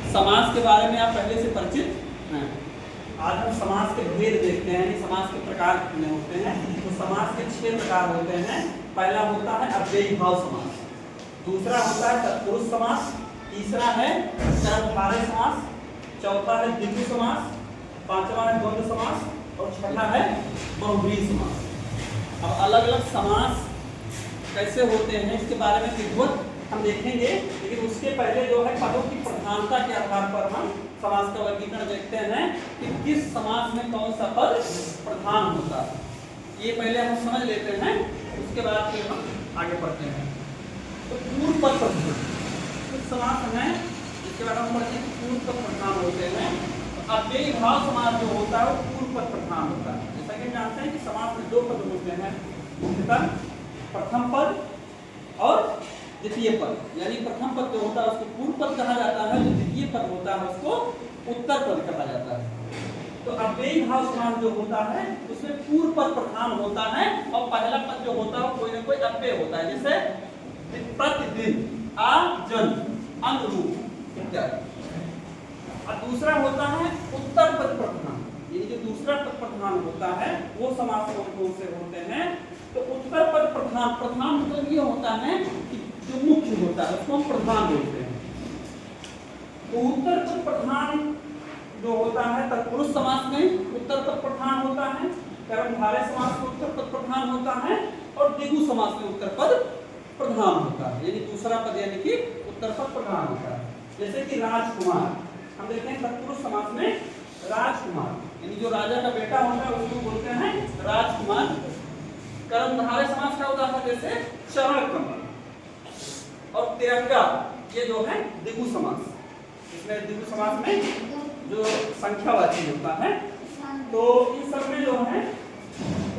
समास के बारे में आप पहले से परिचित हैं। आज हम समास के भेद देखते हैं, यानी समास के प्रकार कितने होते हैं। तो समास के 6 प्रकार होते हैं। पहला होता है अव्ययीभाव समास, दूसरा होता है तत्पुरुष समास, तीसरा है कर्मधारय समास, चौथा है द्विगु समास, पांचवा है द्वंद्व समास और छठा है बहुव्रीहि समास। अब अलग अलग समास कैसे होते हैं इसके बारे में विधिवत हम देखेंगे, लेकिन उसके पहले जो है पदों की प्रधानता के आधार पर हम समास का वर्गीकरण देखते हैं कि किस समास में कौन सा पद प्रधान होता है। ये पहले हम समझ लेते हैं, उसके बाद फिर हम आगे बढ़ते हैं। तो पूर्व पद प्रधान कुछ समास हैं, इसके बाद हम पढ़ते हैं पूर्व पद प्रधान होते हैं। तो अव्ययीभाव समास जो होता है वो पूर्व पद प्रधान होता है। जैसा कि हम जानते हैं कि समास में 2 पद होते हैं मुख्यतः, प्रथम पद और द्वितीय पद। यानी प्रथम पद जो होता है उसको पूर्व पद कहा जाता है, जो द्वितीय पद होता है उसको उत्तर पद कहा जाता है। तो अव्ययीभाव समास जो होता है उसमें पूर्व पद प्रधान होता है और पहला पद जो होता है कोई ना कोई अव्यय होता है, जैसे प्रतिदिन, आजन, अनुरूप इत्यादि। और दूसरा होता है उत्तर पद प्रधान, ये जो दूसरा पद प्रधान होता है वो समास कौन से होते हैं। तो उत्तर पद प्रधान, प्रधान मतलब ये होता है कि जो मुख्य होता है उसको हम प्रधान बोलते हैं। तो उत्तर पद प्रधान जो होता है तत्पुरुष समास में उत्तर पद प्रधान होता है, कर्मधारय समास में उत्तर पद प्रधान होता है और द्विगु समास में उत्तर पद प्रधान होता है, यानी दूसरा पद यानी कि उत्तर पद प्रधान होता है। जैसे कि राजकुमार, हम देखते हैं तत्पुरुष समास में राजकुमार यानी जो राजा का बेटा होता है उसको बोलते हैं राजकुमार। कर्मधारय समास का उदाहरण जैसे चरण कमल और तिरंगा, ये जो है द्विगु समास। इसमें द्विगु समास में जो संख्यावाची होता है, तो इन सब में जो है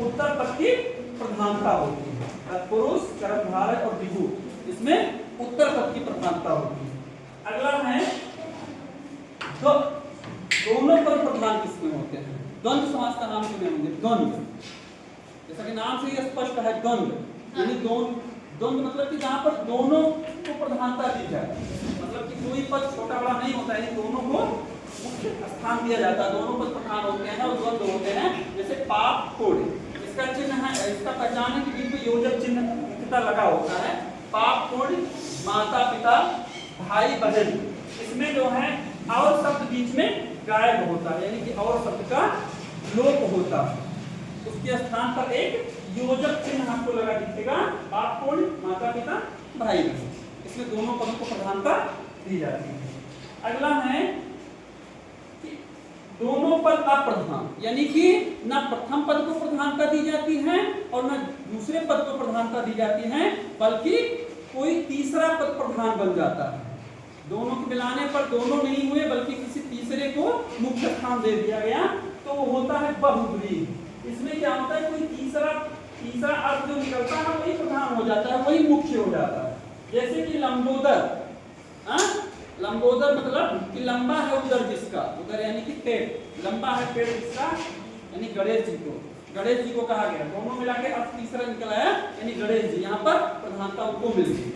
उत्तर पद की प्रधानता होती है। तत्पुरुष, कर्मधारय और द्विगु, इसमें उत्तर पद की प्रधानता होती है। अगला है दोनों पद प्रधान किसमें होते हैं। द्वंद्व समास का नाम सुने होंगे, द्वंद्व, जैसा कि नाम से ही स्पष्ट है द्वंद्व, यानी द्वंद्व मतलब कि जहाँ पर दोनों को प्रधानता दी जाए, मतलब कि कोई पद छोटा बड़ा नहीं होता है, दोनों को मुख्य स्थान दिया जाता है, दोनों पद प्रधान होते हैं और द्वंद्व होते हैं। जैसे पाप कोड़े, इसका चिन्ह है, इसका पहचान है कि बीच में योजक चिन्ह मुख्यतः लगा होता है। पाप कोड़, माता पिता, भाई बहन, इसमें जो है और शब्द बीच में गायब होता है, यानी कि और शब्द का लोप होता है, उसके स्थान पर एक योजक चिन्ह आपको लगा दिखेगा। पाप कोड़, माता पिता, भाई बहन, इसमें दोनों पदों को प्रधानता दी जाती है। अगला है कि दोनों पद अप्रधान, यानी कि न प्रथम पद को प्रधानता दी जाती है और न दूसरे पद को प्रधानता दी जाती है, बल्कि कोई तीसरा पद प्रधान बन जाता है। दोनों को मिलाने पर दोनों नहीं हुए बल्कि किसी तीसरे को मुख्य स्थान दे दिया गया, तो वो होता है बहुव्रीहि। इसमें क्या होता है, कोई तीसरा अर्थ जो निकलता है वही प्रधान हो जाता है, वही मुख्य हो जाता है। जैसे कि लंबोदर, लंबोदर मतलब कि लंबा है उदर जिसका, उदर यानी कि पेट, लंबा है पेट जिसका, यानी गणेश जी को कहा गया। दोनों मिला के अर्थ तीसरा निकला है, यानी गणेश जी, यहाँ पर प्रधानता उनको मिल गई।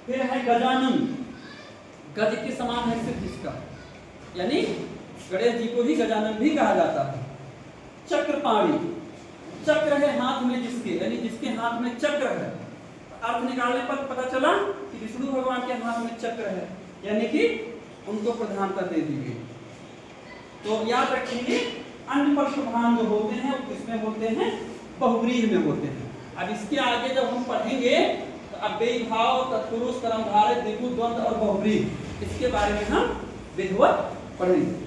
फिर है गजानन, गज के समान है सिर्फ जिसका, यानी गणेश जी को ही गजानन भी कहा जाता है। चक्रपाणी, चक्र है हाथ में जिसके, यानी जिसके हाथ में चक्र है। अर्थ निकालने पर पता चला कि विष्णु भगवान के हाथ में चक्र है, यानी कि उनको प्रधानता दे दी गई। तो याद रखेंगे अन्य पद प्रधान जो होते हैं वो किसमें होते हैं, बहुव्रीहि में होते हैं। अब इसके आगे जब हम पढ़ेंगे तो अव्ययीभाव, तत्पुरुष, कर्मधारय, द्विगु, द्वंद्व और बहुव्रीहि, इसके बारे में हम विधिवत पढ़ेंगे।